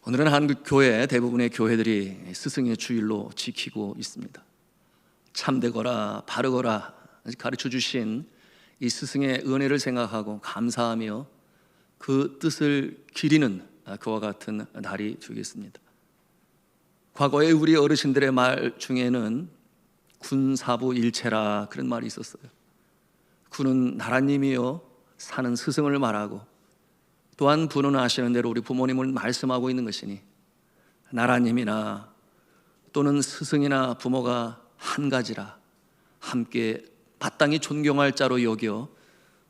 오늘은 한국 교회 대부분의 교회들이 스승의 주일로 지키고 있습니다. 참되거라 바르거라 가르쳐 주신 이 스승의 은혜를 생각하고 감사하며 그 뜻을 기리는 그와 같은 날이 되겠습니다. 과거에 우리 어르신들의 말 중에는 군사부일체라 그런 말이 있었어요. 군은 나라님이요 사는 스승을 말하고, 또한 부는 아시는 대로 우리 부모님을 말씀하고 있는 것이니 나라님이나 또는 스승이나 부모가 한 가지라 함께 마땅히 존경할 자로 여겨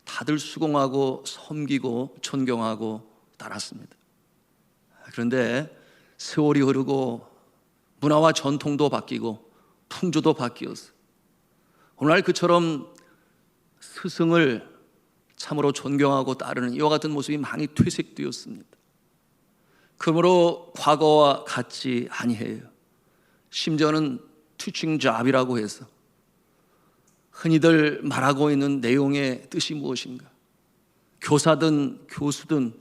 다들 수공하고 섬기고 존경하고 따랐습니다. 그런데 세월이 흐르고 문화와 전통도 바뀌고 풍조도 바뀌었어요. 오늘날 그처럼 스승을 참으로 존경하고 따르는 이와 같은 모습이 많이 퇴색되었습니다. 그러므로 과거와 같지 아니해요. 심지어는 teaching job이라고 해서 흔히들 말하고 있는 내용의 뜻이 무엇인가? 교사든 교수든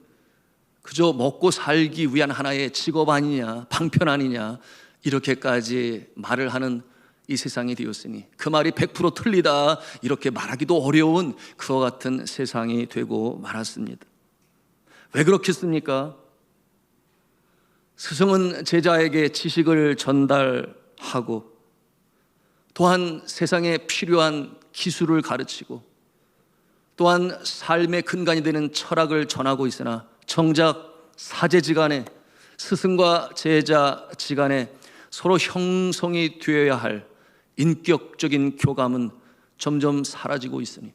그저 먹고 살기 위한 하나의 직업 아니냐, 방편 아니냐, 이렇게까지 말을 하는 이 세상이 되었으니 그 말이 100% 틀리다 이렇게 말하기도 어려운 그와 같은 세상이 되고 말았습니다. 왜 그렇겠습니까? 스승은 제자에게 지식을 전달하고 또한 세상에 필요한 기술을 가르치고 또한 삶의 근간이 되는 철학을 전하고 있으나 정작 사제지간에 스승과 제자지간에 서로 형성이 되어야 할 인격적인 교감은 점점 사라지고 있으니,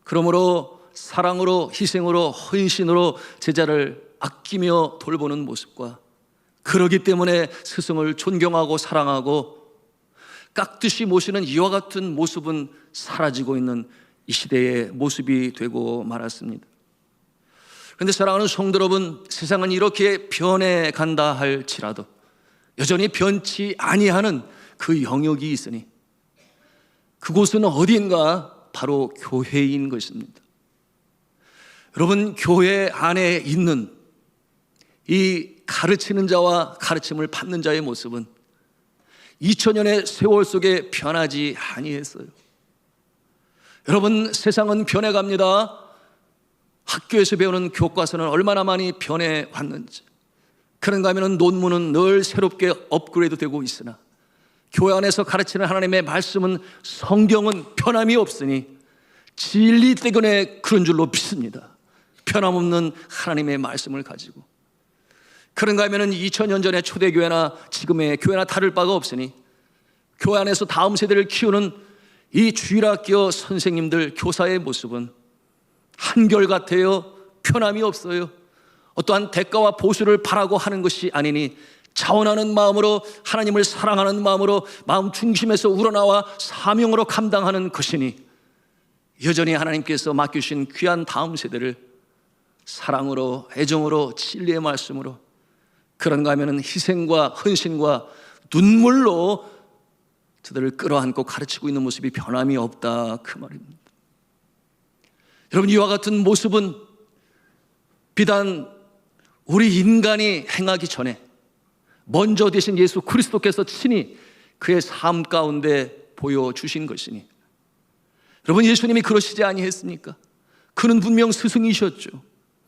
그러므로 사랑으로 희생으로 헌신으로 제자를 아끼며 돌보는 모습과 그러기 때문에 스승을 존경하고 사랑하고 깍듯이 모시는 이와 같은 모습은 사라지고 있는 이 시대의 모습이 되고 말았습니다. 그런데 사랑하는 성도 여러분, 세상은 이렇게 변해간다 할지라도 여전히 변치 아니하는 그 영역이 있으니 그곳은 어디인가? 바로 교회인 것입니다. 여러분, 교회 안에 있는 이 가르치는 자와 가르침을 받는 자의 모습은 2000년의 세월 속에 변하지 아니했어요. 여러분, 세상은 변해갑니다. 학교에서 배우는 교과서는 얼마나 많이 변해왔는지, 그런가 하면 논문은 늘 새롭게 업그레이드 되고 있으나 교회 안에서 가르치는 하나님의 말씀은, 성경은 변함이 없으니 진리 때문에 그런 줄로 믿습니다. 변함없는 하나님의 말씀을 가지고, 그런가 하면 2000년 전의 초대교회나 지금의 교회나 다를 바가 없으니 교회 안에서 다음 세대를 키우는 이 주일학교 선생님들, 교사의 모습은 한결같아요. 변함이 없어요. 어떠한 대가와 보수를 바라고 하는 것이 아니니 자원하는 마음으로, 하나님을 사랑하는 마음으로 마음 중심에서 우러나와 사명으로 감당하는 것이니 여전히 하나님께서 맡기신 귀한 다음 세대를 사랑으로, 애정으로, 진리의 말씀으로, 그런가 하면 희생과 헌신과 눈물로 저들을 끌어안고 가르치고 있는 모습이 변함이 없다, 그 말입니다. 여러분, 이와 같은 모습은 비단 우리 인간이 행하기 전에 먼저 되신 예수 그리스도께서 친히 그의 삶 가운데 보여주신 것이니, 여러분, 예수님이 그러시지 아니했습니까? 그는 분명 스승이셨죠.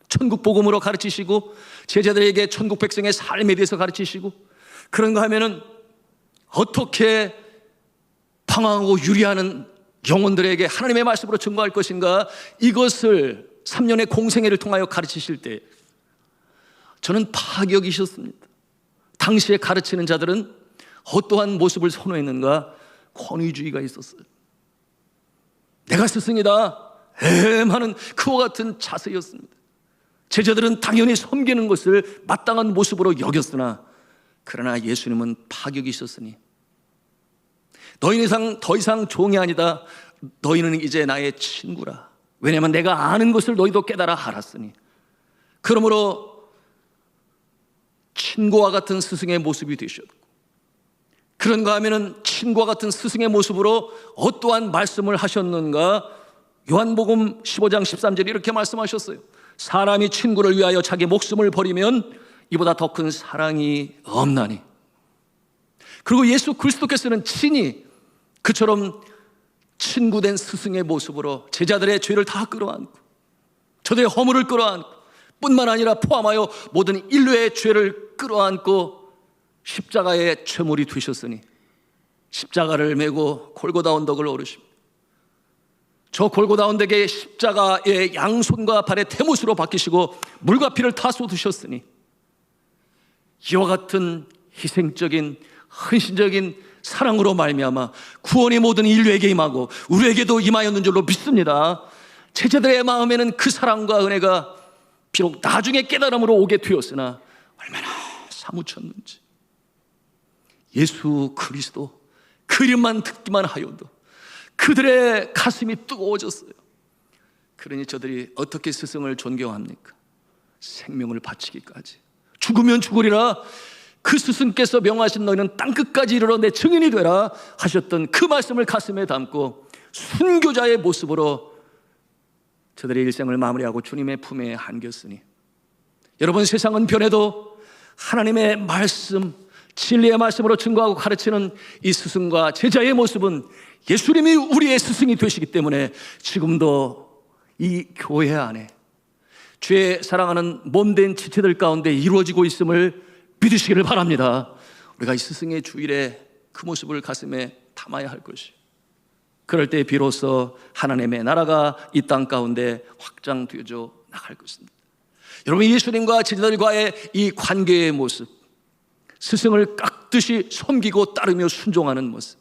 천국 복음으로 가르치시고 제자들에게 천국 백성의 삶에 대해서 가르치시고, 그런가 하면은 어떻게 방황하고 유리하는 영혼들에게 하나님의 말씀으로 증거할 것인가, 이것을 3년의 공생애를 통하여 가르치실 때 저는 파격이셨습니다. 당시에 가르치는 자들은 어떠한 모습을 선호했는가? 권위주의가 있었어요. 내가 스승이다 하는 그와 같은 자세였습니다. 제자들은 당연히 섬기는 것을 마땅한 모습으로 여겼으나, 그러나 예수님은 파격이셨으니 너희는 더 이상 종이 아니다. 너희는 이제 나의 친구라. 왜냐하면 내가 아는 것을 너희도 깨달아 알았으니. 그러므로 친구와 같은 스승의 모습이 되셨고, 그런가 하면은 친구와 같은 스승의 모습으로 어떠한 말씀을 하셨는가? 요한복음 15장 13절에 이렇게 말씀하셨어요. 사람이 친구를 위하여 자기 목숨을 버리면 이보다 더 큰 사랑이 없나니. 그리고 예수 그리스도께서는 친히 그처럼 친구된 스승의 모습으로 제자들의 죄를 다 끌어안고 저들의 허물을 끌어안고 뿐만 아니라 포함하여 모든 인류의 죄를 끌어안고 십자가의 죄물이 되셨으니 십자가를 메고 골고다 언덕을 오르십니다. 저 골고다 언덕에 십자가의 양손과 발에 대못으로 박히시고 물과 피를 다 쏟으셨으니 이와 같은 희생적인 헌신적인 사랑으로 말미암아 구원이 모든 인류에게 임하고 우리에게도 임하였는 줄로 믿습니다. 제자들의 마음에는 그 사랑과 은혜가 비록 나중에 깨달음으로 오게 되었으나 얼마나 사무쳤는지. 예수 그리스도 그 이름만 듣기만 하여도 그들의 가슴이 뜨거워졌어요. 그러니 저들이 어떻게 스승을 존경합니까? 생명을 바치기까지. 죽으면 죽으리라. 그 스승께서 명하신 너희는 땅끝까지 이르러 내 증인이 되라 하셨던 그 말씀을 가슴에 담고 순교자의 모습으로 저들의 일생을 마무리하고 주님의 품에 안겼으니, 여러분, 세상은 변해도 하나님의 말씀, 진리의 말씀으로 증거하고 가르치는 이 스승과 제자의 모습은 예수님이 우리의 스승이 되시기 때문에 지금도 이 교회 안에 주의 사랑하는 몸된 지체들 가운데 이루어지고 있음을 믿으시기를 바랍니다. 우리가 이 스승의 주일에 그 모습을 가슴에 담아야 할 것이, 그럴 때 비로소 하나님의 나라가 이 땅 가운데 확장되어져 나갈 것입니다. 여러분, 예수님과 제자들과의 이 관계의 모습, 스승을 깍듯이 섬기고 따르며 순종하는 모습,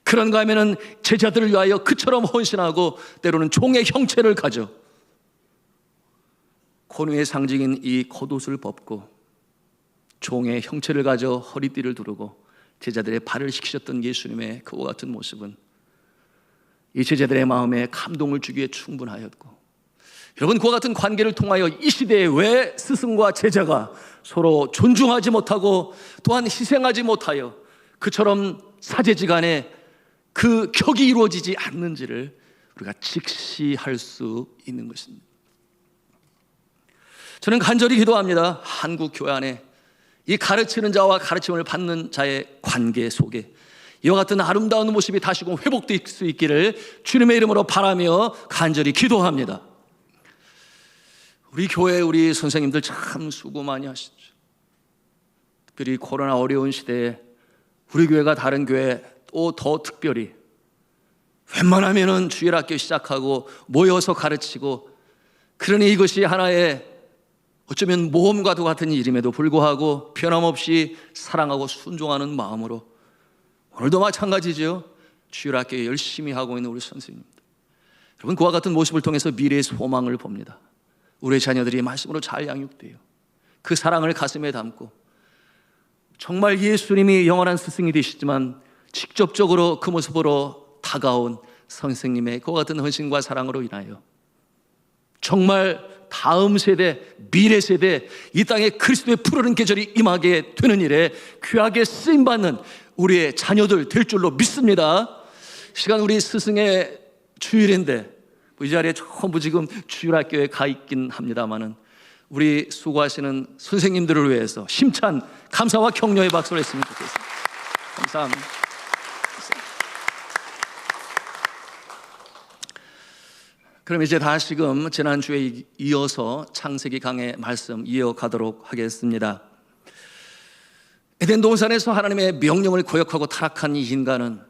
그런가 하면은 제자들을 위하여 그처럼 헌신하고 때로는 종의 형체를 가져 권위의 상징인 이 겉옷을 벗고 종의 형체를 가져 허리띠를 두르고 제자들의 발을 씻기셨던 예수님의 그와 같은 모습은 이 제자들의 마음에 감동을 주기에 충분하였고, 여러분, 그와 같은 관계를 통하여 이 시대에 왜 스승과 제자가 서로 존중하지 못하고 또한 희생하지 못하여 그처럼 사제지간에 그 격이 이루어지지 않는지를 우리가 직시할 수 있는 것입니다. 저는 간절히 기도합니다. 한국 교회 안에 이 가르치는 자와 가르침을 받는 자의 관계 속에 이와 같은 아름다운 모습이 다시금 회복될 수 있기를 주님의 이름으로 바라며 간절히 기도합니다. 우리 교회, 우리 선생님들 참 수고 많이 하시죠. 특별히 코로나 어려운 시대에 우리 교회가 다른 교회 또 더 특별히 웬만하면은 주일학교 시작하고 모여서 가르치고, 그러니 이것이 하나의 어쩌면 모험과도 같은 일임에도 불구하고 변함없이 사랑하고 순종하는 마음으로 오늘도 마찬가지죠. 주일학교에 열심히 하고 있는 우리 선생님들, 여러분, 그와 같은 모습을 통해서 미래의 소망을 봅니다. 우리의 자녀들이 말씀으로 잘 양육돼요. 그 사랑을 가슴에 담고 정말 예수님이 영원한 스승이 되시지만 직접적으로 그 모습으로 다가온 선생님의 그와 같은 헌신과 사랑으로 인하여 정말 다음 세대, 미래 세대, 이 땅에 그리스도의 푸르른 계절이 임하게 되는 일에 귀하게 쓰임받는 우리의 자녀들 될 줄로 믿습니다. 시간 우리 스승의 주일인데 이 자리에 전부 지금 주일학교에 가 있긴 합니다만은 우리 수고하시는 선생님들을 위해서 힘찬 감사와 격려의 박수를 했으면 좋겠습니다. 감사합니다. 그럼 이제 다시금 지난주에 이어서 창세기 강의 말씀 이어가도록 하겠습니다. 에덴 동산에서 하나님의 명령을 거역하고 타락한 이 인간은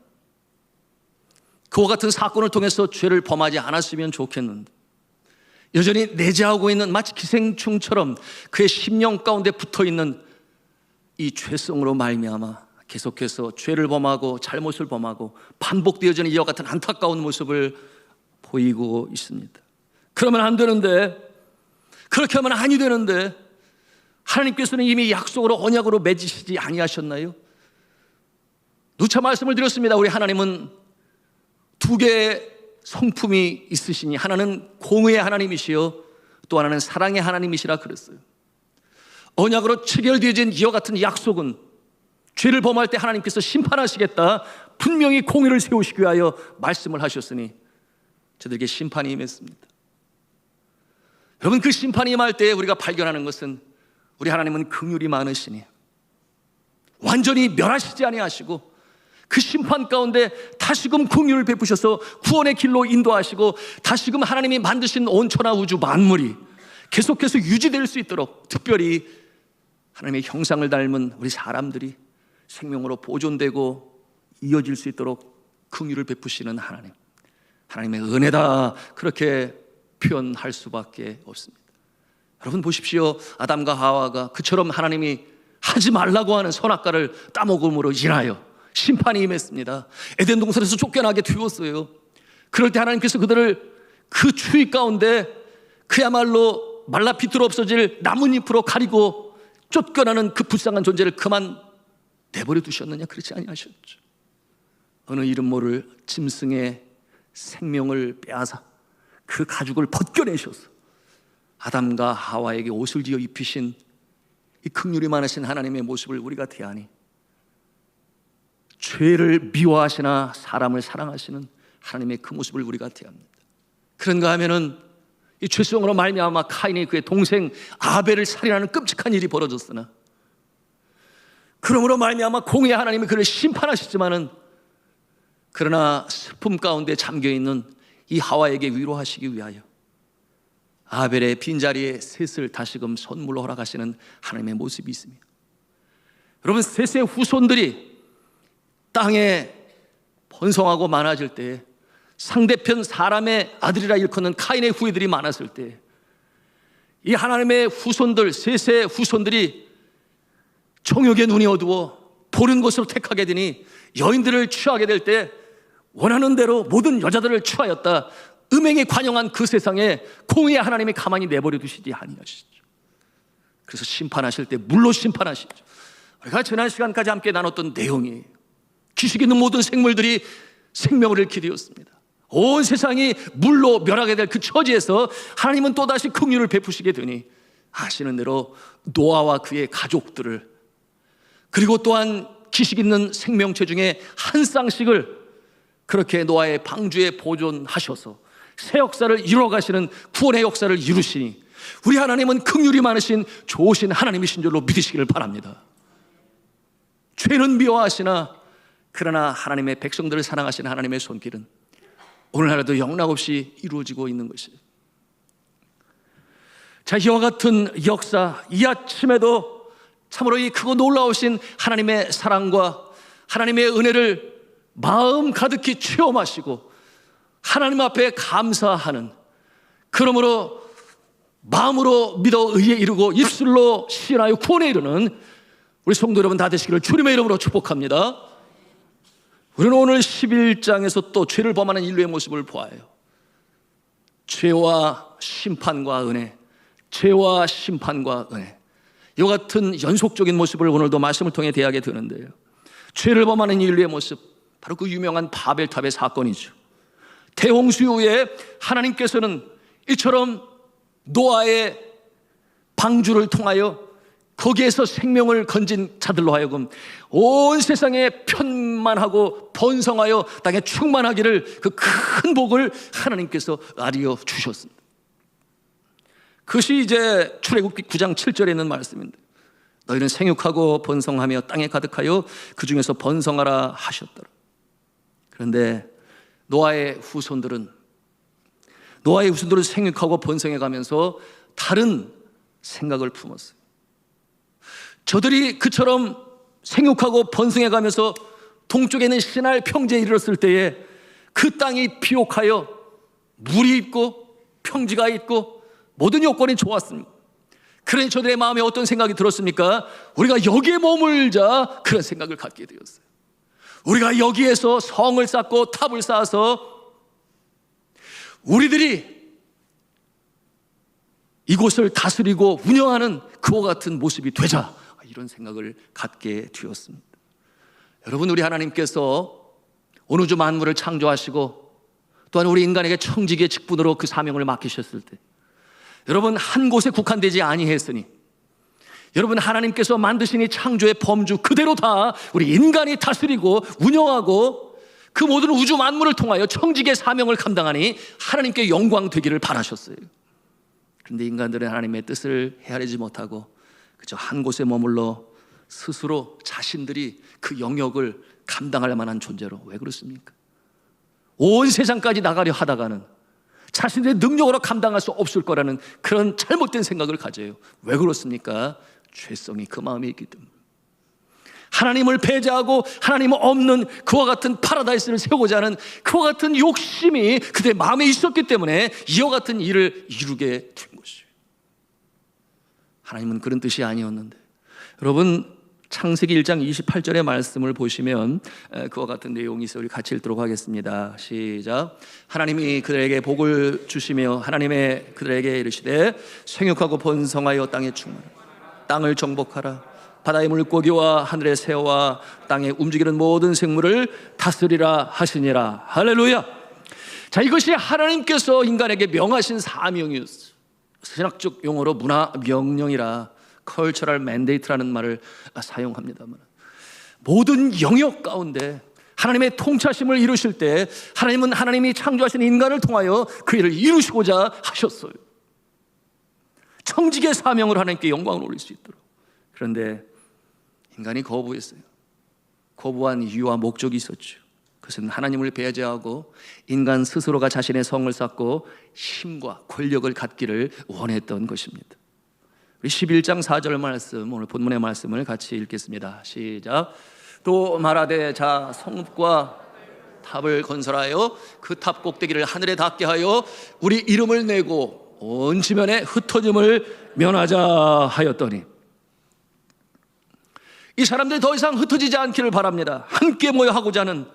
그와 같은 사건을 통해서 죄를 범하지 않았으면 좋겠는데 여전히 내재하고 있는 마치 기생충처럼 그의 심령 가운데 붙어있는 이 죄성으로 말미암아 계속해서 죄를 범하고 잘못을 범하고 반복되어지는 이와 같은 안타까운 모습을 보이고 있습니다. 그러면 안 되는데, 그렇게 하면 아니 되는데, 하나님께서는 이미 약속으로 언약으로 맺으시지 아니하셨나요? 누차 말씀을 드렸습니다. 우리 하나님은 두 개의 성품이 있으시니 하나는 공의의 하나님이시요 또 하나는 사랑의 하나님이시라 그랬어요. 언약으로 체결되어진 이와 같은 약속은 죄를 범할 때 하나님께서 심판하시겠다, 분명히 공의를 세우시기 위하여 말씀을 하셨으니 저들에게 심판이 임했습니다. 여러분, 그 심판이 임할 때 우리가 발견하는 것은 우리 하나님은 긍휼이 많으시니 완전히 멸하시지 아니하시고 그 심판 가운데 다시금 긍휼을 베푸셔서 구원의 길로 인도하시고 다시금 하나님이 만드신 온 천하 우주 만물이 계속해서 유지될 수 있도록, 특별히 하나님의 형상을 닮은 우리 사람들이 생명으로 보존되고 이어질 수 있도록 긍휼을 베푸시는 하나님, 하나님의 은혜다, 그렇게 표현할 수밖에 없습니다. 여러분 보십시오. 아담과 하와가 그처럼 하나님이 하지 말라고 하는 선악과를 따먹음으로 인하여 심판이 임했습니다. 에덴 동산에서 쫓겨나게 되었어요. 그럴 때 하나님께서 그들을 그 추위 가운데 그야말로 말라 비틀어 없어질 나뭇잎으로 가리고 쫓겨나는 그 불쌍한 존재를 그만 내버려 두셨느냐? 그렇지 아니하셨죠. 어느 이름 모를 짐승의 생명을 빼앗아 그 가죽을 벗겨내셔서 아담과 하와에게 옷을 지어 입히신 이 긍휼이 많으신 하나님의 모습을 우리가 대하니 죄를 미워하시나 사람을 사랑하시는 하나님의 그 모습을 우리가 대합니다. 그런가 하면은 이 죄성으로 말미암아 카인이 그의 동생 아벨을 살인하는 끔찍한 일이 벌어졌으나, 그러므로 말미암아 공의의 하나님이 그를 심판하시지만은 그러나 슬픔 가운데 잠겨있는 이 하와에게 위로하시기 위하여 아벨의 빈자리에 셋을 다시금 선물로 허락하시는 하나님의 모습이 있습니다. 여러분, 셋의 후손들이 땅에 번성하고 많아질 때, 상대편 사람의 아들이라 일컫는 카인의 후예들이 많았을 때, 이 하나님의 후손들, 셋의 후손들이 정욕의 눈이 어두워 보는 것으로 택하게 되니 여인들을 취하게 될 때 원하는 대로 모든 여자들을 취하였다. 음행에 관영한 그 세상에 공의의 하나님이 가만히 내버려 두시지 아니하시죠. 그래서 심판하실 때 물로 심판하시죠. 우리가 지난 시간까지 함께 나눴던 내용이, 기식 있는 모든 생물들이 생명을 잃게 되었습니다. 온 세상이 물로 멸하게 될 그 처지에서 하나님은 또다시 긍휼을 베푸시게 되니 아시는 대로 노아와 그의 가족들을, 그리고 또한 기식 있는 생명체 중에 한 쌍씩을 그렇게 노아의 방주에 보존하셔서 새 역사를 이루어가시는 구원의 역사를 이루시니 우리 하나님은 긍휼이 많으신 좋으신 하나님이신 줄로 믿으시기를 바랍니다. 죄는 미워하시나 그러나 하나님의 백성들을 사랑하시는 하나님의 손길은 오늘날에도 영락없이 이루어지고 있는 것이에요. 자, 이와 같은 역사, 이 아침에도 참으로 이 크고 놀라우신 하나님의 사랑과 하나님의 은혜를 마음 가득히 체험하시고 하나님 앞에 감사하는, 그러므로 마음으로 믿어 의에 이르고 입술로 시인하여 구원에 이르는 우리 성도 여러분 다 되시기를 주님의 이름으로 축복합니다. 우리는 오늘 11장에서 또 죄를 범하는 인류의 모습을 보아요. 죄와 심판과 은혜, 죄와 심판과 은혜, 이와 같은 연속적인 모습을 오늘도 말씀을 통해 대하게 되는데요. 죄를 범하는 인류의 모습, 바로 그 유명한 바벨탑의 사건이죠. 대홍수 이후에 하나님께서는 이처럼 노아의 방주를 통하여 거기에서 생명을 건진 자들로 하여금 온 세상에 편만하고 번성하여 땅에 충만하기를 그 큰 복을 하나님께서 아리어 주셨습니다. 그것이 이제 출애굽기 9장 7절에 있는 말씀인데, 너희는 생육하고 번성하며 땅에 가득하여 그 중에서 번성하라 하셨더라. 그런데 노아의 후손들은 생육하고 번성해 가면서 다른 생각을 품었어요. 저들이 그처럼 생육하고 번성해 가면서 동쪽에 있는 시날 평지에 이르렀을 때에 그 땅이 비옥하여 물이 있고 평지가 있고 모든 요건이 좋았습니다. 그러니 저들의 마음에 어떤 생각이 들었습니까? 우리가 여기에 머물자, 그런 생각을 갖게 되었어요. 우리가 여기에서 성을 쌓고 탑을 쌓아서 우리들이 이곳을 다스리고 운영하는 그와 같은 모습이 되자, 이런 생각을 갖게 되었습니다. 여러분, 우리 하나님께서 온 우주 만물을 창조하시고 또한 우리 인간에게 청지기의 직분으로 그 사명을 맡기셨을 때, 여러분, 한 곳에 국한되지 아니했으니 여러분, 하나님께서 만드신 이 창조의 범주 그대로 다 우리 인간이 다스리고 운영하고 그 모든 우주 만물을 통하여 청지기의 사명을 감당하니 하나님께 영광 되기를 바라셨어요. 그런데 인간들은 하나님의 뜻을 헤아리지 못하고 그저 한 곳에 머물러 스스로 자신들이 그 영역을 감당할 만한 존재로, 왜 그렇습니까? 온 세상까지 나가려 하다가는 자신들의 능력으로 감당할 수 없을 거라는 그런 잘못된 생각을 가져요. 왜 그렇습니까? 죄성이 그 마음에 있기 때문에. 하나님을 배제하고 하나님 없는 그와 같은 파라다이스를 세우고자 하는 그와 같은 욕심이 그들의 마음에 있었기 때문에 이와 같은 일을 이루게 된 것이에요. 하나님은 그런 뜻이 아니었는데, 여러분, 창세기 1장 28절의 말씀을 보시면 그와 같은 내용이 있어 우리 같이 읽도록 하겠습니다. 시작. 하나님이 그들에게 복을 주시며 하나님의 그들에게 이르시되 생육하고 번성하여 땅에 충만하라. 땅을 정복하라. 바다의 물고기와 하늘의 새와 땅에 움직이는 모든 생물을 다스리라 하시니라. 할렐루야. 자, 이것이 하나님께서 인간에게 명하신 사명이었어요. 신학적 용어로 문화 명령이라 cultural mandate라는 말을 사용합니다만, 모든 영역 가운데 하나님의 통치하심을 이루실 때 하나님은 하나님이 창조하신 인간을 통하여 그 일을 이루시고자 하셨어요. 청지기의 사명을 하나님께 영광을 올릴 수 있도록. 그런데 인간이 거부했어요. 거부한 이유와 목적이 있었죠. 그것은 하나님을 배제하고 인간 스스로가 자신의 성을 쌓고 힘과 권력을 갖기를 원했던 것입니다. 우리 11장 4절 말씀, 오늘 본문의 말씀을 같이 읽겠습니다. 시작. 또 말하되 자 성읍과 탑을 건설하여 그 탑 꼭대기를 하늘에 닿게 하여 우리 이름을 내고 온 지면에 흩어짐을 면하자 하였더니, 이 사람들이 더 이상 흩어지지 않기를 바랍니다. 함께 모여 하고자 하는,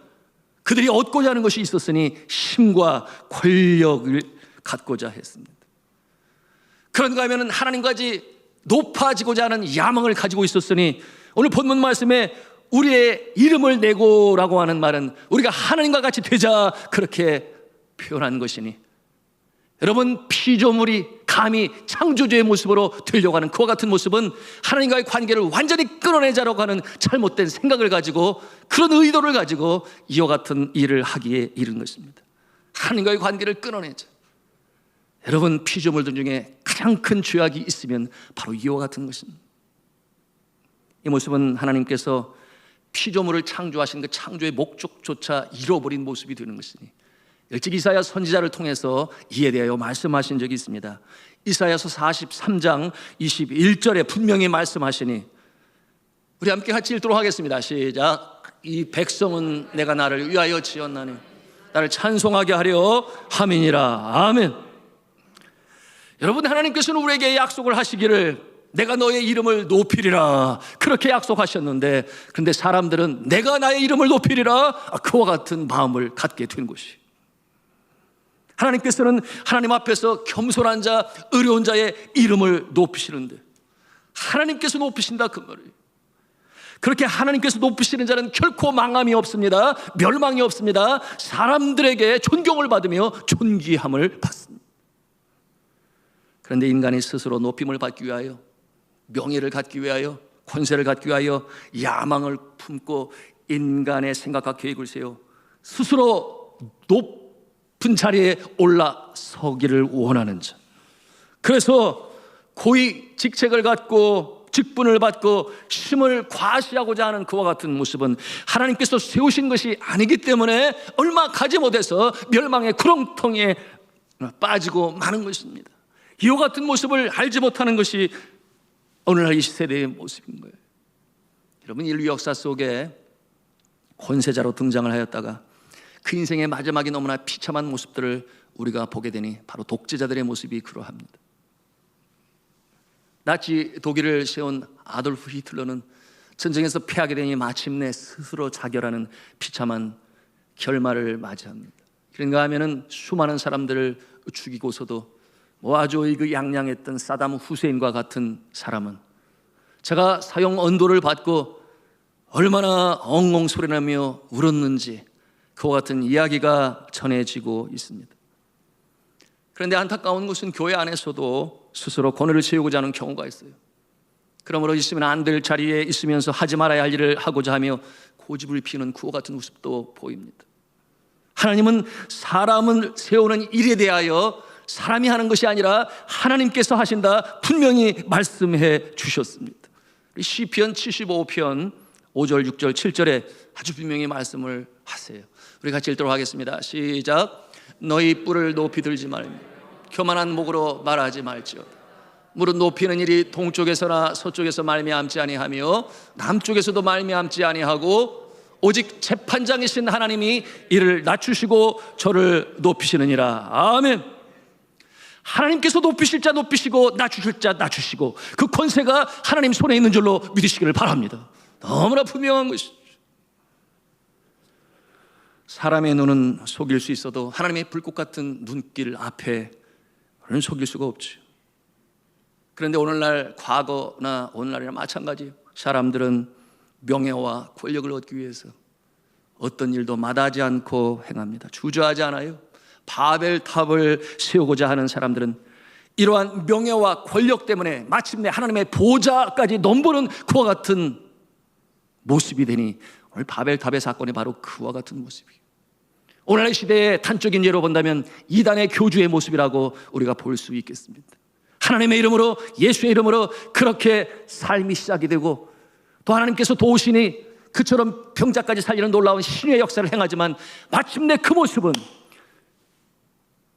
그들이 얻고자 하는 것이 있었으니 힘과 권력을 갖고자 했습니다. 그런가 하면 하나님까지 높아지고자 하는 야망을 가지고 있었으니, 오늘 본문 말씀에 우리의 이름을 내고라고 하는 말은 우리가 하나님과 같이 되자 그렇게 표현한 것이니, 여러분, 피조물이 감히 창조주의 모습으로 되려고 하는 그와 같은 모습은 하나님과의 관계를 완전히 끊어내자라고 하는 잘못된 생각을 가지고, 그런 의도를 가지고 이와 같은 일을 하기에 이른 것입니다. 하나님과의 관계를 끊어내자. 여러분, 피조물들 중에 가장 큰 죄악이 있으면 바로 이와 같은 것입니다. 이 모습은 하나님께서 피조물을 창조하신 그 창조의 목적조차 잃어버린 모습이 되는 것이니, 일찍 이사야 선지자를 통해서 이에 대하여 말씀하신 적이 있습니다. 이사야서 43장 21절에 분명히 말씀하시니, 우리 함께 같이 읽도록 하겠습니다. 시작. 이 백성은 내가 나를 위하여 지었나니 나를 찬송하게 하려 함이니라. 아멘. 여러분, 하나님께서는 우리에게 약속을 하시기를 내가 너의 이름을 높이리라 그렇게 약속하셨는데, 그런데 사람들은 내가 나의 이름을 높이리라 그와 같은 마음을 갖게 된 것이, 하나님께서는 하나님 앞에서 겸손한 자, 의로운 자의 이름을 높이시는데, 하나님께서 높이신다 그 말이에요. 그렇게 하나님께서 높이시는 자는 결코 망함이 없습니다. 멸망이 없습니다. 사람들에게 존경을 받으며 존귀함을 받습니다. 그런데 인간이 스스로 높임을 받기 위하여, 명예를 갖기 위하여, 권세를 갖기 위하여 야망을 품고 인간의 생각과 계획을 세워 스스로 높은 자리에 올라서기를 원하는 자, 그래서 고위 직책을 갖고 직분을 받고 힘을 과시하고자 하는 그와 같은 모습은 하나님께서 세우신 것이 아니기 때문에 얼마 가지 못해서 멸망의 구렁텅이에 빠지고 마는 것입니다. 이와 같은 모습을 알지 못하는 것이 오늘날 이 세대의 모습인 거예요. 여러분, 인류 역사 속에 권세자로 등장을 하였다가 그 인생의 마지막이 너무나 비참한 모습들을 우리가 보게 되니 바로 독재자들의 모습이 그러합니다. 나치 독일을 세운 아돌프 히틀러는 전쟁에서 패하게 되니 마침내 스스로 자결하는 비참한 결말을 맞이합니다. 그런가 하면은 수많은 사람들을 죽이고서도 아주 의기양양했던 사담 후세인과 같은 사람은 제가 사형 언도를 받고 얼마나 엉엉 소리나며 울었는지 그와 같은 이야기가 전해지고 있습니다. 그런데 안타까운 것은 교회 안에서도 스스로 권위를 세우고자 하는 경우가 있어요. 그러므로 있으면 안 될 자리에 있으면서 하지 말아야 할 일을 하고자 하며 고집을 피우는 그와 같은 모습도 보입니다. 하나님은 사람을 세우는 일에 대하여 사람이 하는 것이 아니라 하나님께서 하신다 분명히 말씀해 주셨습니다. 시편 75편 5절, 6절, 7절에 아주 분명히 말씀을 하세요. 우리 같이 읽도록 하겠습니다. 시작. 너희 뿔을 높이 들지 말며 교만한 목으로 말하지 말지어다. 무릇 높이는 일이 동쪽에서나 서쪽에서 말미암지 아니하며 남쪽에서도 말미암지 아니하고 오직 재판장이신 하나님이 이를 낮추시고 저를 높이시느니라. 아멘. 하나님께서 높이실 자 높이시고 낮추실 자 낮추시고 그 권세가 하나님 손에 있는 줄로 믿으시기를 바랍니다. 너무나 분명한 것이죠. 사람의 눈은 속일 수 있어도 하나님의 불꽃 같은 눈길 앞에 우리는 속일 수가 없죠. 그런데 오늘날 과거나 오늘날이나 마찬가지예요. 사람들은 명예와 권력을 얻기 위해서 어떤 일도 마다하지 않고 행합니다. 주저하지 않아요. 바벨탑을 세우고자 하는 사람들은 이러한 명예와 권력 때문에 마침내 하나님의 보좌까지 넘보는 그와 같은 모습이 되니 오늘 바벨탑의 사건이 바로 그와 같은 모습이에요. 오늘날 시대의 단적인 예로 본다면 이단의 교주의 모습이라고 우리가 볼 수 있겠습니다. 하나님의 이름으로 예수의 이름으로 그렇게 삶이 시작이 되고 또 하나님께서 도우시니 그처럼 병자까지 살리는 놀라운 신의 역사를 행하지만 마침내 그 모습은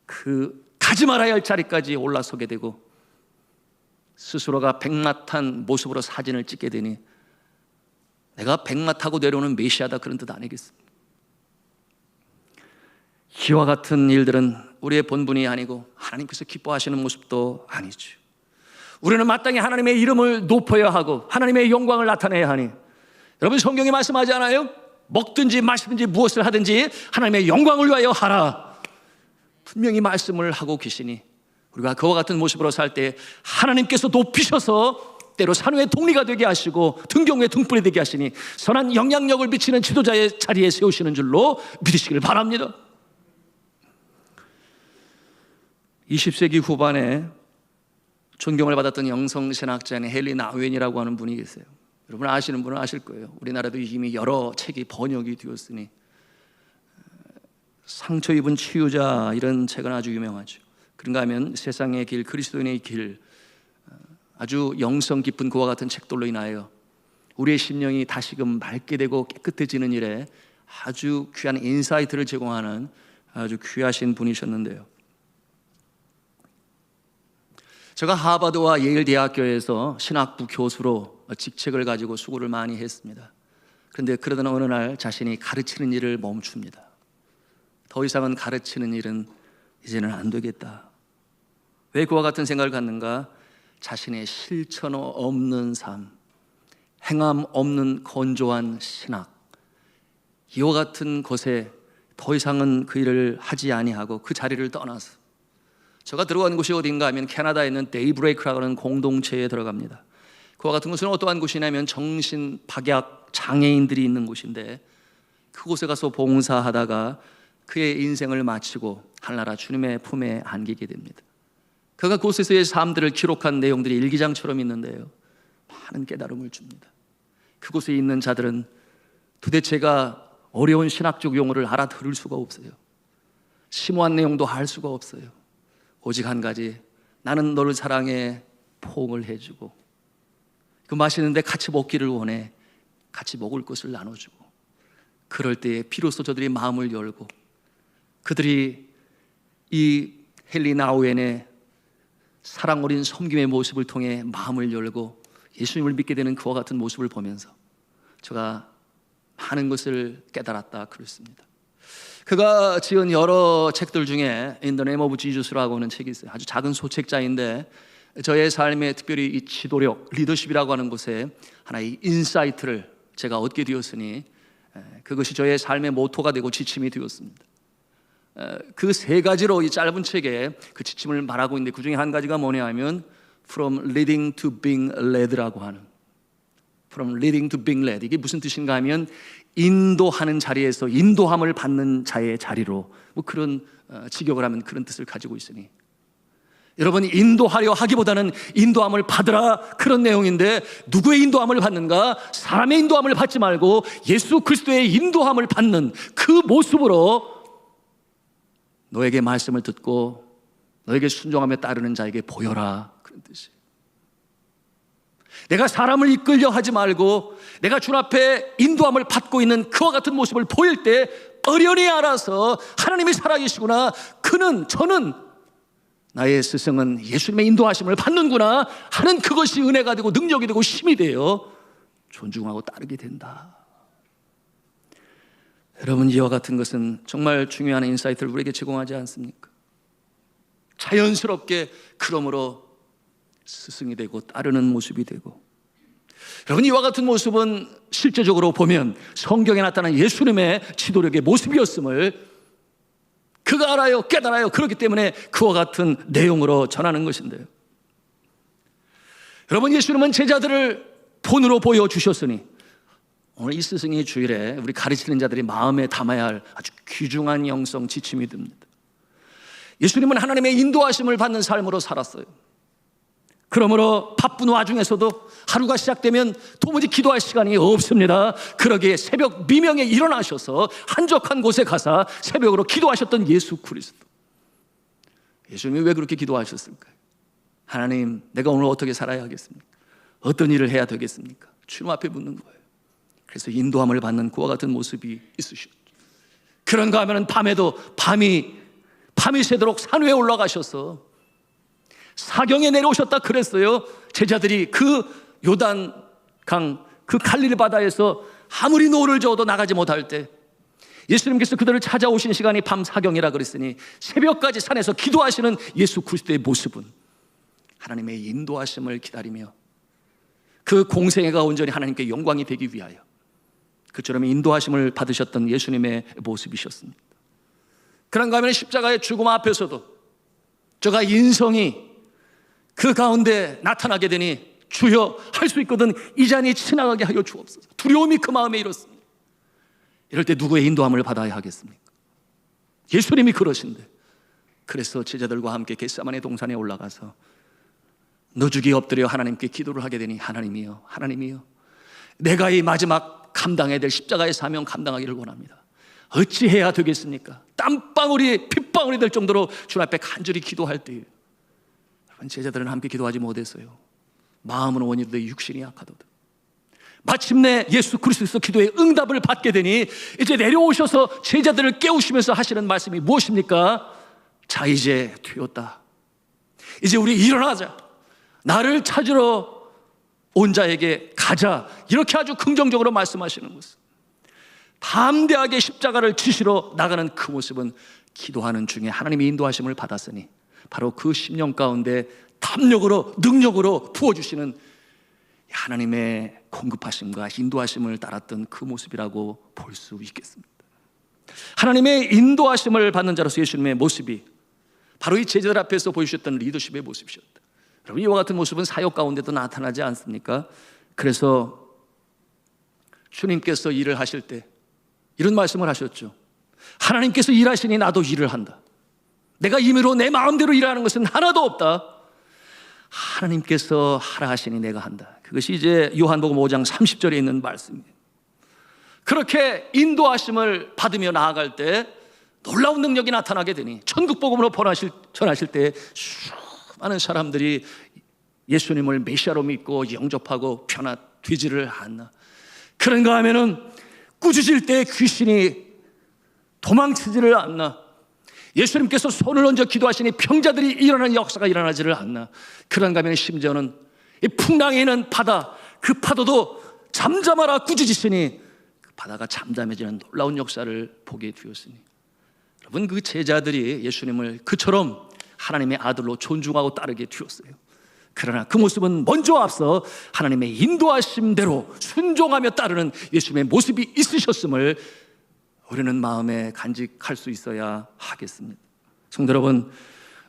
그 가지 말아야 할 자리까지 올라서게 되고 스스로가 백마 탄 모습으로 사진을 찍게 되니 내가 백마 타고 내려오는 메시아다 그런 뜻 아니겠습니까? 이와 같은 일들은 우리의 본분이 아니고 하나님께서 기뻐하시는 모습도 아니죠. 우리는 마땅히 하나님의 이름을 높여야 하고 하나님의 영광을 나타내야 하니 여러분 성경이 말씀하지 않아요? 먹든지 마시든지 무엇을 하든지 하나님의 영광을 위하여 하라. 분명히 말씀을 하고 계시니 우리가 그와 같은 모습으로 살 때 하나님께서 높이셔서 때로 산후의 독리가 되게 하시고 등경의 등불이 되게 하시니 선한 영향력을 미치는 지도자의 자리에 세우시는 줄로 믿으시길 바랍니다. 20세기 후반에 존경을 받았던 영성신학자인 헨리 나우엔이라고 하는 분이 계세요. 여러분 아시는 분은 아실 거예요. 우리나라도 이미 여러 책이 번역이 되었으니 상처 입은 치유자 이런 책은 아주 유명하죠. 그런가 하면 세상의 길, 그리스도인의 길, 아주 영성 깊은 그와 같은 책들로 인하여 우리의 심령이 다시금 맑게 되고 깨끗해지는 일에 아주 귀한 인사이트를 제공하는 아주 귀하신 분이셨는데요. 제가 하버드와 예일 대학교에서 신학부 교수로 직책을 가지고 수고를 많이 했습니다. 그런데 그러던 어느 날 자신이 가르치는 일을 멈춥니다. 더 이상은 가르치는 일은 이제는 안 되겠다. 왜 그와 같은 생각을 갖는가? 자신의 실천 없는 삶, 행함 없는 건조한 신학, 이와 같은 것에 더 이상은 그 일을 하지 아니하고 그 자리를 떠나서 제가 들어간 곳이 어딘가 하면 캐나다에 있는 데이브레이크라고 하는 공동체에 들어갑니다. 그와 같은 곳은 어떠한 곳이냐면 정신 박약 장애인들이 있는 곳인데 그곳에 가서 봉사하다가 그의 인생을 마치고 하늘나라 주님의 품에 안기게 됩니다. 그가 그곳에서의 삶들을 기록한 내용들이 일기장처럼 있는데요, 많은 깨달음을 줍니다. 그곳에 있는 자들은 도대체가 어려운 신학적 용어를 알아들을 수가 없어요. 심오한 내용도 알 수가 없어요. 오직 한 가지, 나는 너를 사랑해, 포옹을 해주고 그 맛있는데 같이 먹기를 원해, 같이 먹을 것을 나눠주고 그럴 때에 비로소 저들이 마음을 열고 그들이 이 헨리 나우엔의 사랑 어린 섬김의 모습을 통해 마음을 열고 예수님을 믿게 되는 그와 같은 모습을 보면서 제가 많은 것을 깨달았다 그랬습니다. 그가 지은 여러 책들 중에 In the Name of Jesus라고 하는 책이 있어요. 아주 작은 소책자인데 저의 삶에 특별히 이 지도력, 리더십이라고 하는 곳에 하나의 인사이트를 제가 얻게 되었으니 그것이 저의 삶의 모토가 되고 지침이 되었습니다. 그 세 가지로 이 짧은 책에 그 지침을 말하고 있는데 그 중에 한 가지가 뭐냐 하면 From leading to being led라고 하는, From leading to being led, 이게 무슨 뜻인가 하면 인도하는 자리에서 인도함을 받는 자의 자리로, 뭐 그런 직역을 하면 그런 뜻을 가지고 있으니 여러분, 인도하려 하기보다는 인도함을 받으라, 그런 내용인데 누구의 인도함을 받는가? 사람의 인도함을 받지 말고 예수 그리스도의 인도함을 받는 그 모습으로 너에게 말씀을 듣고 너에게 순종하며 따르는 자에게 보여라, 그런 뜻이에요. 내가 사람을 이끌려 하지 말고 내가 주 앞에 인도함을 받고 있는 그와 같은 모습을 보일 때 어련히 알아서 하나님이 살아계시구나, 저는 나의 스승은 예수님의 인도하심을 받는구나 하는, 그것이 은혜가 되고 능력이 되고 힘이 되어 존중하고 따르게 된다. 여러분, 이와 같은 것은 정말 중요한 인사이트를 우리에게 제공하지 않습니까? 자연스럽게 그러므로 스승이 되고 따르는 모습이 되고, 여러분, 이와 같은 모습은 실제적으로 보면 성경에 나타난 예수님의 지도력의 모습이었음을 그가 알아요, 깨달아요. 그렇기 때문에 그와 같은 내용으로 전하는 것인데요. 여러분, 예수님은 제자들을 본으로 보여주셨으니 오늘 이 스승의 주일에 우리 가르치는 자들이 마음에 담아야 할 아주 귀중한 영성 지침이 됩니다. 예수님은 하나님의 인도하심을 받는 삶으로 살았어요. 그러므로 바쁜 와중에서도 하루가 시작되면 도무지 기도할 시간이 없습니다. 그러기에 새벽 미명에 일어나셔서 한적한 곳에 가서 새벽으로 기도하셨던 예수 그리스도. 예수님이 왜 그렇게 기도하셨을까요? 하나님, 내가 오늘 어떻게 살아야 하겠습니까? 어떤 일을 해야 되겠습니까? 주님 앞에 묻는 거예요. 그래서 인도함을 받는 그와 같은 모습이 있으셨죠. 그런가 하면 밤에도 밤이 새도록 산 위에 올라가셔서 사경에 내려오셨다 그랬어요. 제자들이 그 요단강, 그 갈릴리 바다에서 아무리 노를 저어도 나가지 못할 때 예수님께서 그들을 찾아오신 시간이 밤 사경이라 그랬으니 새벽까지 산에서 기도하시는 예수 그리스도의 모습은 하나님의 인도하심을 기다리며 그 공생애가 온전히 하나님께 영광이 되기 위하여 그처럼 인도하심을 받으셨던 예수님의 모습이셨습니다. 그런가 하면 십자가의 죽음 앞에서도 저가 인성이 그 가운데 나타나게 되니 주여, 할 수 있거든 이 잔이 지나가게 하여 주옵소서. 두려움이 그 마음에 일었습니다. 이럴 때 누구의 인도함을 받아야 하겠습니까? 예수님이 그러신데, 그래서 제자들과 함께 겟세마네 동산에 올라가서 너죽이 엎드려 하나님께 기도를 하게 되니 하나님이여, 하나님이여, 내가 이 마지막 감당해야 될 십자가의 사명 감당하기를 원합니다. 어찌해야 되겠습니까? 땀방울이 핏방울이 될 정도로 주님 앞에 간절히 기도할 때에 제자들은 함께 기도하지 못했어요. 마음은 원이도 육신이 약하도다. 마침내 예수 그리스도께서 기도의 응답을 받게 되니 이제 내려오셔서 제자들을 깨우시면서 하시는 말씀이 무엇입니까? 자, 이제 되었다. 이제 우리 일어나자. 나를 찾으러 온 자에게 가자. 이렇게 아주 긍정적으로 말씀하시는 모습. 담대하게 십자가를 지시러 나가는 그 모습은 기도하는 중에 하나님의 인도하심을 받았으니 바로 그 심령 가운데 담력으로 능력으로 부어주시는 하나님의 공급하심과 인도하심을 따랐던 그 모습이라고 볼 수 있겠습니다. 하나님의 인도하심을 받는 자로서 예수님의 모습이 바로 이 제자들 앞에서 보여주셨던 리더십의 모습이셨다. 여러분, 이와 같은 모습은 사역 가운데도 나타나지 않습니까? 그래서 주님께서 일을 하실 때 이런 말씀을 하셨죠. 하나님께서 일하시니 나도 일을 한다. 내가 임의로 내 마음대로 일하는 것은 하나도 없다. 하나님께서 하라 하시니 내가 한다. 그것이 이제 요한복음 5장 30절에 있는 말씀이에요. 그렇게 인도하심을 받으며 나아갈 때 놀라운 능력이 나타나게 되니 천국복음으로 전하실 때 수많은 사람들이 예수님을 메시아로 믿고 영접하고 변화되지를 않나. 그런가 하면은 꾸짖을 때 귀신이 도망치지를 않나. 예수님께서 손을 얹어 기도하시니 병자들이 일어나는 역사가 일어나지를 않나. 그런가 하면 심지어는 이 풍랑에 있는 바다, 그 파도도 잠잠하라 꾸짖으시니 그 바다가 잠잠해지는 놀라운 역사를 보게 되었으니, 여러분, 그 제자들이 예수님을 그처럼 하나님의 아들로 존중하고 따르게 되었어요. 그러나 그 모습은 먼저 앞서 하나님의 인도하심대로 순종하며 따르는 예수님의 모습이 있으셨음을 우리는 마음에 간직할 수 있어야 하겠습니다. 성도 여러분,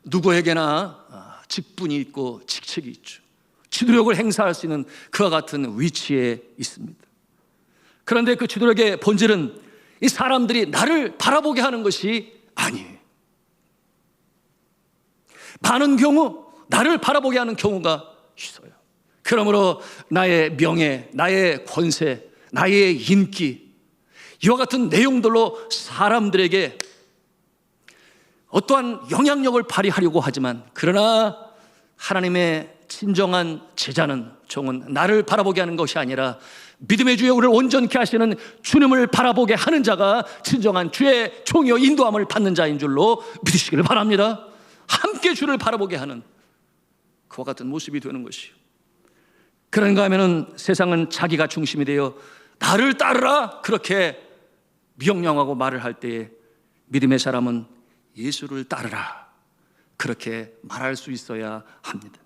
누구에게나 직분이 있고 직책이 있죠. 지도력을 행사할 수 있는 그와 같은 위치에 있습니다. 그런데 그 지도력의 본질은 이 사람들이 나를 바라보게 하는 것이 아니에요. 많은 경우 나를 바라보게 하는 경우가 있어요. 그러므로 나의 명예, 나의 권세, 나의 인기, 이와 같은 내용들로 사람들에게 어떠한 영향력을 발휘하려고 하지만, 그러나 하나님의 진정한 제자는, 종은 나를 바라보게 하는 것이 아니라 믿음의 주에 우리를 온전케 하시는 주님을 바라보게 하는 자가 진정한 주의 종이요 인도함을 받는 자인 줄로 믿으시기를 바랍니다. 함께 주를 바라보게 하는 그와 같은 모습이 되는 것이요. 그런가 하면은 세상은 자기가 중심이 되어 나를 따르라 그렇게 명령하고 말을 할 때에, 믿음의 사람은 예수를 따르라 그렇게 말할 수 있어야 합니다.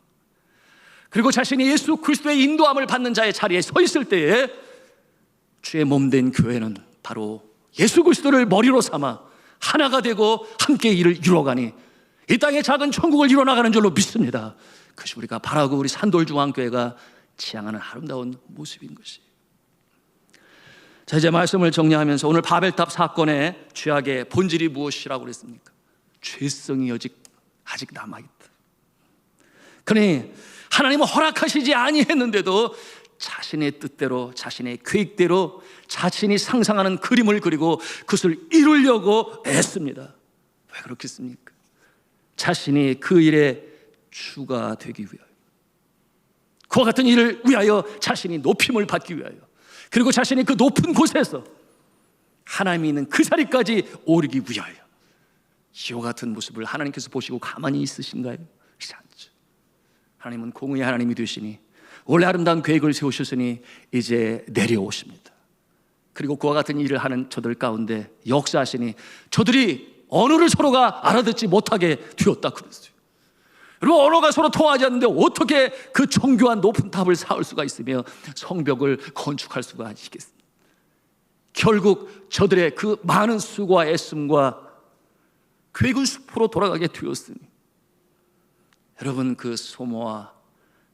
그리고 자신이 예수 그리스도의 인도함을 받는 자의 자리에 서 있을 때에 주의 몸된 교회는 바로 예수 그리스도를 머리로 삼아 하나가 되고 함께 일을 이루어가니 이 땅의 작은 천국을 이뤄나가는 줄로 믿습니다. 그것이 우리가 바라고 우리 산돌중앙교회가 지향하는 아름다운 모습인 것이에요. 자, 이제 말씀을 정리하면서 오늘 바벨탑 사건의 죄악의 본질이 무엇이라고 그랬습니까? 죄성이 아직 남아있다. 그러니 하나님은 허락하시지 아니했는데도 자신의 뜻대로, 자신의 계획대로 자신이 상상하는 그림을 그리고 그것을 이루려고 애씁니다. 왜 그렇겠습니까? 자신이 그 일의 주가 되기 위하여, 그와 같은 일을 위하여 자신이 높임을 받기 위하여, 그리고 자신이 그 높은 곳에서 하나님이 있는 그 자리까지 오르기 위하여, 이와 같은 모습을 하나님께서 보시고 가만히 있으신가요? 그렇지 않죠. 하나님은 공의의 하나님이 되시니 원래 아름다운 계획을 세우셨으니 이제 내려오십니다. 그리고 그와 같은 일을 하는 저들 가운데 역사하시니 저들이 언어를 서로가 알아듣지 못하게 되었다 그랬어요. 그리고 언어가 서로 통하지 않는데 어떻게 그 정교한 높은 탑을 쌓을 수가 있으며 성벽을 건축할 수가 있겠습니까? 결국 저들의 그 많은 수고와 애씀과 계획은 수포로 돌아가게 되었으니, 여러분, 그 소모와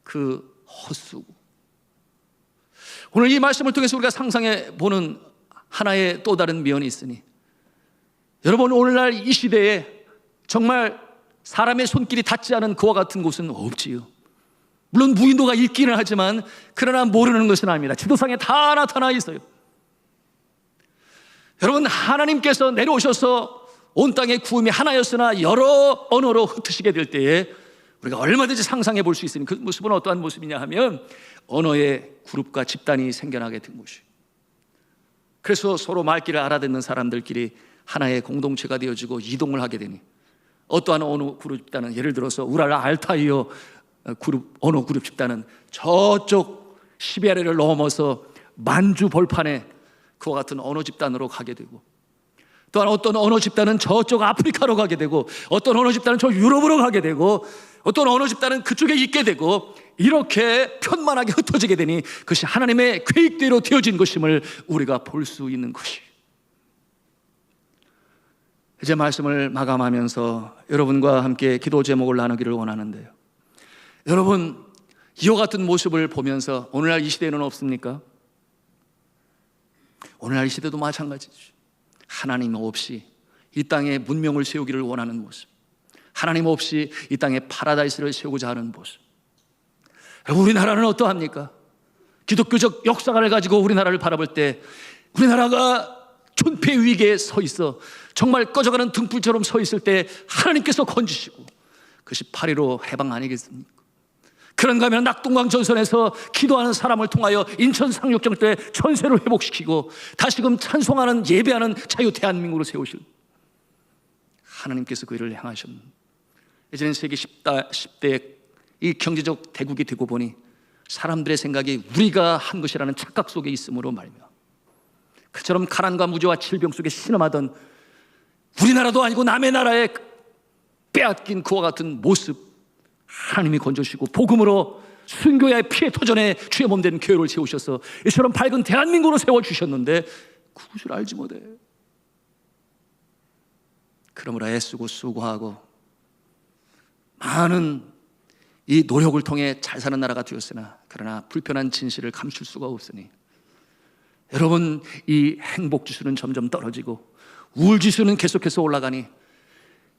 그 헛수고, 오늘 이 말씀을 통해서 우리가 상상해 보는 하나의 또 다른 면이 있으니, 여러분, 오늘날 이 시대에 정말 사람의 손길이 닿지 않은 그와 같은 곳은 없지요. 물론 무인도가 있기는 하지만 그러나 모르는 것은 아닙니다. 지도상에 다 나타나 있어요. 여러분, 하나님께서 내려오셔서 온 땅의 구음이 하나였으나 여러 언어로 흩으시게 될 때에 우리가 얼마든지 상상해 볼 수 있으니 그 모습은 어떠한 모습이냐 하면 언어의 그룹과 집단이 생겨나게 된 것이에요. 그래서 서로 말귀를 알아듣는 사람들끼리 하나의 공동체가 되어지고 이동을 하게 되니, 어떠한 언어 그룹 집단은, 예를 들어서 우랄라 알타이어 언어 그룹 집단은 저쪽 시베리아를 넘어서 만주 벌판에 그와 같은 언어 집단으로 가게 되고, 또한 어떤 언어 집단은 저쪽 아프리카로 가게 되고, 어떤 언어 집단은 저 유럽으로 가게 되고, 어떤 언어 집단은 그쪽에 있게 되고, 이렇게 편만하게 흩어지게 되니 그것이 하나님의 계획대로 되어진 것임을 우리가 볼 수 있는 것이. 이제 말씀을 마감하면서 여러분과 함께 기도 제목을 나누기를 원하는데요, 여러분, 이와 같은 모습을 보면서 오늘날 이 시대에는 없습니까? 오늘날 이 시대도 마찬가지죠. 하나님 없이 이 땅에 문명을 세우기를 원하는 모습, 하나님 없이 이 땅에 파라다이스를 세우고자 하는 모습. 여러분, 우리나라는 어떠합니까? 기독교적 역사관을 가지고 우리나라를 바라볼 때 우리나라가 존폐 위기에 서 있어 정말 꺼져가는 등불처럼 서 있을 때 하나님께서 건지시고, 그것이 8.15 해방 아니겠습니까? 그런가 하면 낙동강 전선에서 기도하는 사람을 통하여 인천 상륙정 때 전세를 회복시키고 다시금 찬송하는 예배하는 자유 대한민국으로 세우실 하나님께서 그 일을 행하셨는데, 이제는 세계 10대 이 경제적 대국이 되고 보니 사람들의 생각이 우리가 한 것이라는 착각 속에 있음으로 말며, 그처럼 가난과 무지와 질병 속에 신음하던 우리나라도 아니고 남의 나라에 빼앗긴 그와 같은 모습 하나님이 건져주시고 복음으로 순교의 피해 토전에 주의 몸된 교회를 세우셔서 이처럼 밝은 대한민국으로 세워주셨는데 그것을 알지 못해. 그러므로 애쓰고 수고하고 많은 이 노력을 통해 잘 사는 나라가 되었으나, 그러나 불편한 진실을 감출 수가 없으니, 여러분, 이 행복 지수는 점점 떨어지고 우울 지수는 계속해서 올라가니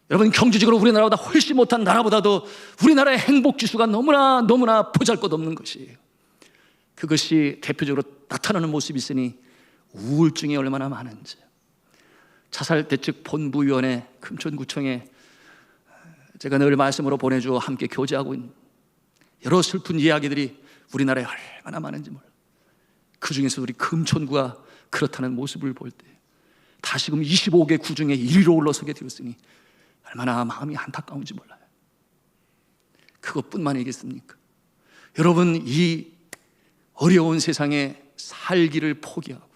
여러분, 경제적으로 우리나라보다 훨씬 못한 나라보다도 우리나라의 행복지수가 너무나 보잘것없는 것이에요. 그것이 대표적으로 나타나는 모습이 있으니 우울증이 얼마나 많은지. 자살대책본부위원회 금천구청에 제가 늘 말씀으로 보내주어 함께 교제하고 있는 여러 슬픈 이야기들이 우리나라에 얼마나 많은지 몰라요. 그 중에서 우리 금천구가 그렇다는 모습을 볼 때 다시금 25개 구 중에 1위로 올라서게 되었으니 얼마나 마음이 안타까운지 몰라요. 그것뿐만이겠습니까? 여러분, 이 어려운 세상에 살기를 포기하고,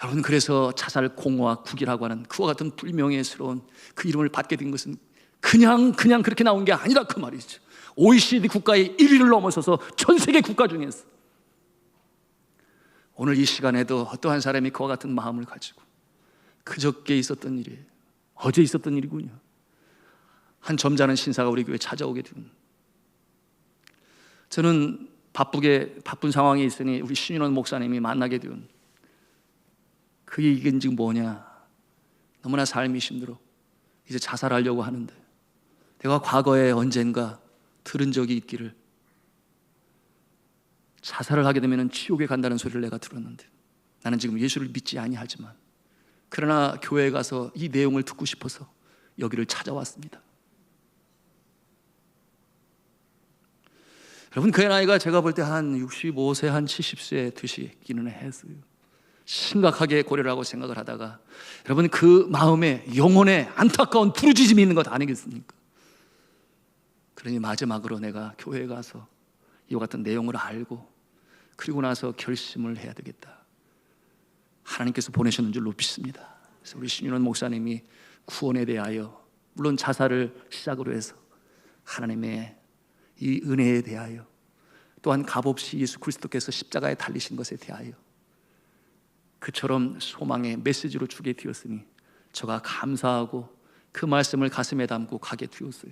여러분, 그래서 자살 공허와 국이라고 하는 그와 같은 불명예스러운 그 이름을 받게 된 것은 그냥 그렇게 나온 게 아니라 그 말이죠. OECD 국가의 1위를 넘어서서 전 세계 국가 중에서 오늘 이 시간에도 어떠한 사람이 그와 같은 마음을 가지고, 그저께 있었던 일이에요. 어제 있었던 일이군요. 한 점잖은 신사가 우리 교회에 찾아오게 된, 저는 바쁜 상황에 있으니 우리 신윤원 목사님이 만나게 된 그 얘기는 지금 뭐냐, 너무나 삶이 힘들어 이제 자살하려고 하는데, 내가 과거에 언젠가 들은 적이 있기를 자살을 하게 되면 지옥에 간다는 소리를 내가 들었는데, 나는 지금 예수를 믿지 아니하지만 그러나 교회에 가서 이 내용을 듣고 싶어서 여기를 찾아왔습니다. 여러분, 그의 나이가 제가 볼 때 한 65세, 한 70세 되시기는 했어요. 심각하게 고려를 하고 생각을 하다가, 여러분, 그 마음에 영혼에 안타까운 부르짖음이 있는 것 아니겠습니까? 그러니 마지막으로 내가 교회에 가서 이와 같은 내용을 알고 그리고 나서 결심을 해야 되겠다, 하나님께서 보내셨는 줄 믿습니다. 그래서 우리 신윤원 목사님이 구원에 대하여, 물론 자살을 시작으로 해서 하나님의 이 은혜에 대하여, 또한 값없이 예수 그리스도께서 십자가에 달리신 것에 대하여 그처럼 소망의 메시지로 주게 되었으니 저가 감사하고 그 말씀을 가슴에 담고 가게 되었어요.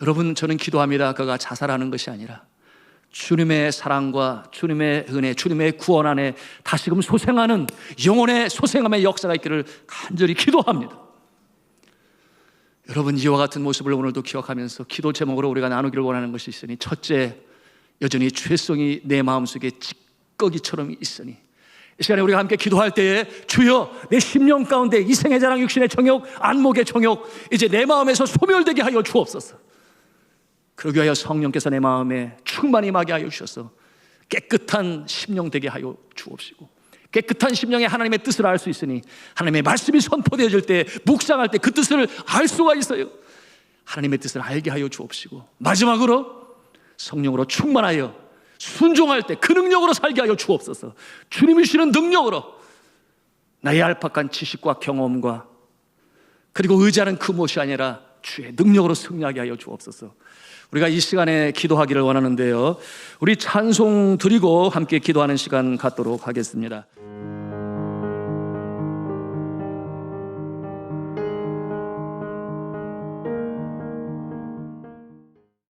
여러분, 저는 기도합니다. 그가 자살하는 것이 아니라 주님의 사랑과 주님의 은혜, 주님의 구원 안에 다시금 소생하는 영혼의 소생함의 역사가 있기를 간절히 기도합니다. 여러분, 이와 같은 모습을 오늘도 기억하면서 기도 제목으로 우리가 나누기를 원하는 것이 있으니, 첫째, 여전히 죄성이 내 마음속에 찌꺼기처럼 있으니 이 시간에 우리가 함께 기도할 때에, 주여, 내 심령 가운데 이생의 자랑, 육신의 정욕, 안목의 정욕, 이제 내 마음에서 소멸되게 하여 주옵소서. 그러기 위하여 성령께서 내 마음에 충만히 임하게 하여 주셔서 깨끗한 심령 되게 하여 주옵시고, 깨끗한 심령에 하나님의 뜻을 알 수 있으니 하나님의 말씀이 선포되어질 때, 묵상할 때 그 뜻을 알 수가 있어요. 하나님의 뜻을 알게 하여 주옵시고, 마지막으로 성령으로 충만하여 순종할 때 그 능력으로 살게 하여 주옵소서. 주님이 주시는 능력으로 나의 얄팍한 지식과 경험과 그리고 의지하는 그 무엇이 아니라 주의 능력으로 승리하게 하여 주옵소서. 우리가 이 시간에 기도하기를 원하는데요, 우리 찬송 드리고 함께 기도하는 시간 갖도록 하겠습니다.